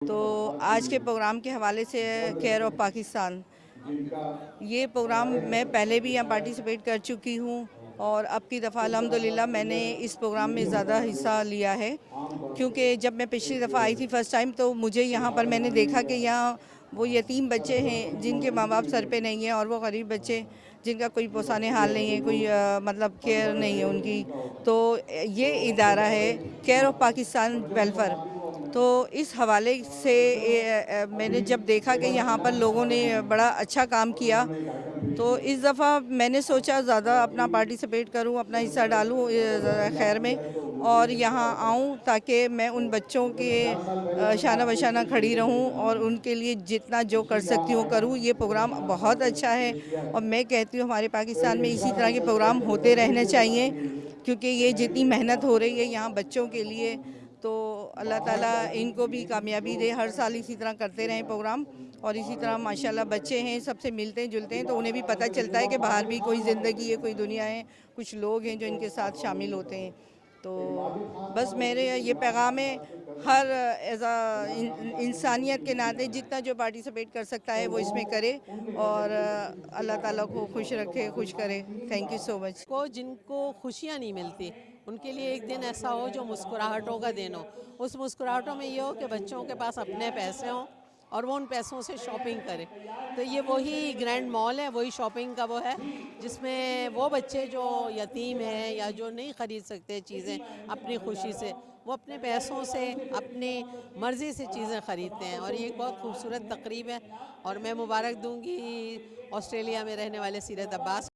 तो आज के प्रोग्राम के हवाले से केयर ऑफ़ पाकिस्तान, ये प्रोग्राम मैं पहले भी यहाँ पार्टिसिपेट कर चुकी हूँ और अब की दफ़ा अल्हम्दुलिल्लाह मैंने इस प्रोग्राम में ज़्यादा हिस्सा लिया है, क्योंकि जब मैं पिछली दफ़ा आई थी फ़र्स्ट टाइम तो मुझे यहाँ पर मैंने देखा कि यहाँ वो यतीम बच्चे हैं जिनके माँ बाप सर पे नहीं हैं, और वो गरीब बच्चे जिनका कोई पोसाने हाल नहीं है, कोई मतलब केयर नहीं है उनकी। तो ये इदारा है केयर ऑफ़ पाकिस्तान वेलफेयर। तो इस हवाले से मैंने जब देखा कि यहाँ पर लोगों ने बड़ा अच्छा काम किया, तो इस दफ़ा मैंने सोचा ज़्यादा अपना पार्टिसिपेट करूँ, अपना हिस्सा डालूँ खैर में, और यहाँ आऊँ ताकि मैं उन बच्चों के शाना बशाना खड़ी रहूँ और उनके लिए जितना जो कर सकती हूँ करूँ। ये प्रोग्राम बहुत अच्छा है और मैं कहती हूँ हमारे पाकिस्तान में इसी तरह के प्रोग्राम होते रहने चाहिए, क्योंकि ये जितनी मेहनत हो रही है यहाँ बच्चों के लिए, तो अल्लाह ताला इनको भी कामयाबी दे। हर साल इसी तरह करते रहें प्रोग्राम, और इसी तरह माशाल्लाह बच्चे हैं, सबसे मिलते हैं जुलते हैं तो उन्हें भी पता चलता है कि बाहर भी कोई ज़िंदगी है, कोई दुनिया है, कुछ लोग हैं जो इनके साथ शामिल होते हैं। तो बस मेरे ये पैगाम है, हर एज़ इंसानियत के नाते जितना जो पार्टिसिपेट कर सकता है वो इसमें करे, और अल्लाह ताला को खुश रखे, खुश करे। Thank you so much. को जिनको खुशियाँ नहीं मिलती, उनके लिए एक दिन ऐसा हो जो मुस्कुराहटों का दिन हो। उस मुस्कुराहटों में ये हो कि बच्चों के पास अपने पैसे हों और वो उन पैसों से शॉपिंग करें। तो ये वही ग्रैंड मॉल है, वही शॉपिंग का वो है, जिसमें वो बच्चे जो यतीम हैं या जो नहीं ख़रीद सकते चीज़ें अपनी खुशी से, वो अपने पैसों से, अपनी मर्ज़ी से चीज़ें ख़रीदते हैं। और ये एक बहुत खूबसूरत तकरीब है और मैं मुबारक दूँगी ऑस्ट्रेलिया में रहने वाले सीरत अब्बास।